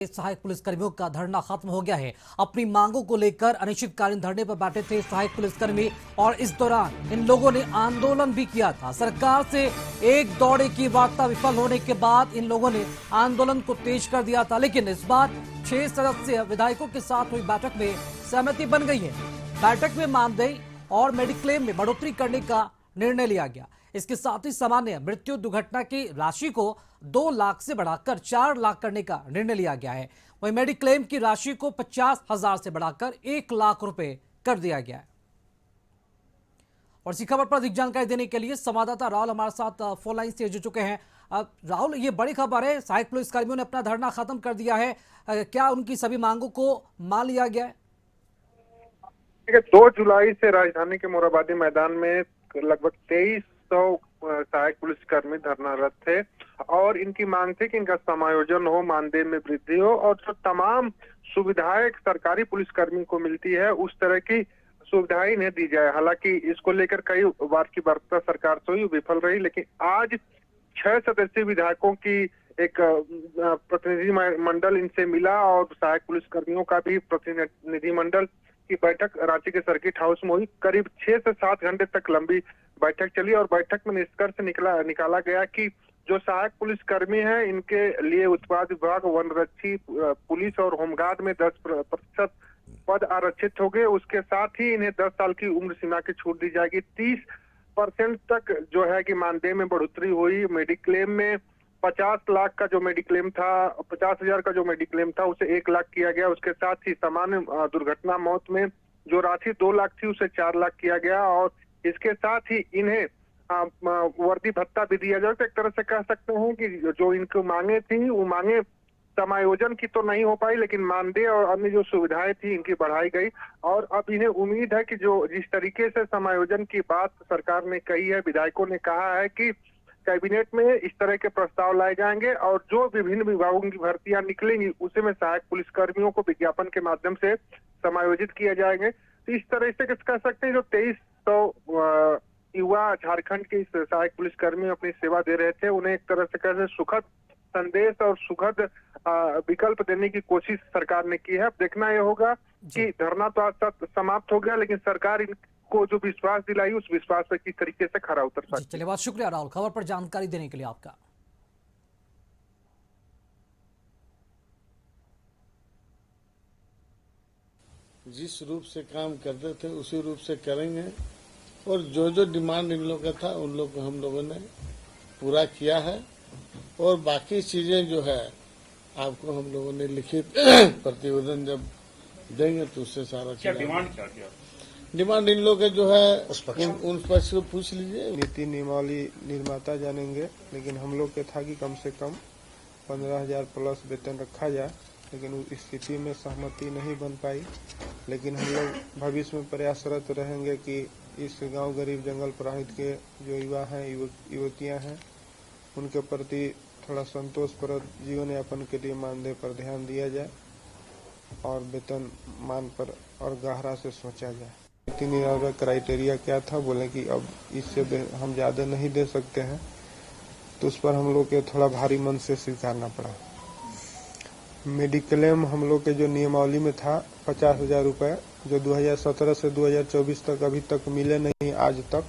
सहायक पुलिसकर्मियों का धरना खत्म हो गया है। अपनी मांगों को लेकर अनिश्चितकालीन धरने पर बैठे थे सहायक पुलिसकर्मी और इस दौरान इन लोगों ने आंदोलन भी किया था। सरकार से एक दौरे की वार्ता विफल होने के बाद इन लोगों ने आंदोलन को तेज कर दिया था, लेकिन इस बार 6 सदस्यीय विधायकों के साथ हुई बैठक में सहमति बन गई है। बैठक में मानदेय और मेडिक्लेम में बढ़ोतरी करने का निर्णय लिया गया। इसके साथ ही सामान्य मृत्यु दुर्घटना की राशि को 2 लाख से बढ़ाकर 4 लाख करने का निर्णय लिया गया है। वहीं मेडिक्लेम की राशि को 50,000 से बढ़ाकर 1 लाख रुपए कर दिया गया है। और इसी खबर पर अधिक जानकारी देने के लिए संवाददाता राहुल हमारे साथ फोन लाइन से जुड़ चुके हैं। राहुल, ये बड़ी खबर है, सहायक पुलिसकर्मियों ने अपना धरना खत्म कर दिया है। क्या उनकी सभी मांगों को मान लिया गया है? 2 जुलाई से राजधानी के मोराबादी मैदान में लगभग 2300 सहायक पुलिसकर्मी धरनारत थे और इनकी मांग थी कि इनका समायोजन हो, मानदेय में वृद्धि हो और जो तमाम सुविधाएं सरकारी पुलिसकर्मी को मिलती है उस तरह की सुविधाएं इन्हें दी जाए। हालांकि इसको लेकर कई बार की वार्ता सरकार से हुई, विफल रही, लेकिन आज 6 सदस्यीय विधायकों की एक प्रतिनिधि मंडल इनसे मिला और सहायक पुलिसकर्मियों का भी प्रतिनिधि मंडल की बैठक रांची के सर्किट हाउस में हुई। करीब 6 से 7 घंटे तक लंबी बैठक चली और बैठक में निष्कर्ष निकाला गया कि जो सहायक पुलिसकर्मी हैं इनके लिए उत्पाद विभाग, वनरक्षी, पुलिस और होमगार्ड में 10% पद आरक्षित हो गए। उसके साथ ही इन्हें 10 साल की उम्र सीमा की छूट दी जाएगी। 30% तक जो है कि मानदेय में बढ़ोतरी हुई। मेडिक्लेम में 50 लाख का जो मेडिक्लेम था, 50,000 का जो मेडिक्लेम था उसे 1 लाख किया गया। उसके साथ ही सामान्य दुर्घटना मौत में जो राशि 2 लाख थी उसे 4 लाख किया गया और इसके साथ ही इन्हें वर्दी भत्ता भी दिया जाए। तो एक तरह से कह सकते हैं कि जो इनको मांगे थी वो मांगे समायोजन की तो नहीं हो पाई, लेकिन मानदेय और अन्य जो सुविधाएं थी इनकी बढ़ाई गई और अब इन्हें उम्मीद है कि जो जिस तरीके से समायोजन की बात सरकार ने कही है, विधायकों ने कहा है कि कैबिनेट में इस तरह के प्रस्ताव लाए जाएंगे और जो विभिन्न विभागों की भर्तियां निकलेंगी उसे में सहायक पुलिसकर्मियों को विज्ञापन के माध्यम से समायोजित किया जाएंगे। तो इस तरह से कह सकते हैं जो 2300 युवा झारखंड के इस सहायक पुलिसकर्मी अपनी सेवा दे रहे थे, उन्हें एक तरह से कैसे सुखद संदेश और सुखद विकल्प देने की कोशिश सरकार ने की है। अब देखना यह होगा कि धरना तो आज तक समाप्त हो गया, लेकिन सरकार को जो विश्वास दिलाई उस विश्वास पर किस तरीके से खरा उतर सकती है। चलिए, बहुत शुक्रिया राहुल, खबर पर जानकारी देने के लिए आपका। जिस रूप से काम करते थे उसी रूप से करेंगे और जो जो डिमांड इन लोगों का था उन लोग को हम लोगों ने पूरा किया है और बाकी चीजें जो है आपको हम लोगों ने लिखित प्रतिवेदन जब देंगे तो उससे सारा क्या डिमांड क्या डिमांड इन लोग जो है उन पक्ष को पूछ लीजिए। नीति नियमावली निर्माता जानेंगे, लेकिन हम लोग के था कि कम से कम 15,000 प्लस वेतन रखा जाए, लेकिन उस स्थिति में सहमति नहीं बन पाई। लेकिन हम लोग भविष्य में प्रयासरत रहेंगे कि इस गांव गरीब जंगल प्रभावित के जो युवा हैं, युवतियां हैं, उनके प्रति थोड़ा संतोषप्रद जीवन यापन के लिए मानदेय पर ध्यान दिया जाए और वेतन मान पर और गहरा से सोचा जाए। नीति नियमावली क्राइटेरिया क्या था, बोले कि अब इससे हम ज्यादा नहीं दे सकते हैं, तो उस पर हम लोग के थोड़ा भारी मन से स्वीकारना पड़ा। मेडिक्लेम हम लोग के जो नियमावली में था 50,000 रुपए, जो 2017 से 2024 तक अभी तक मिले नहीं आज तक,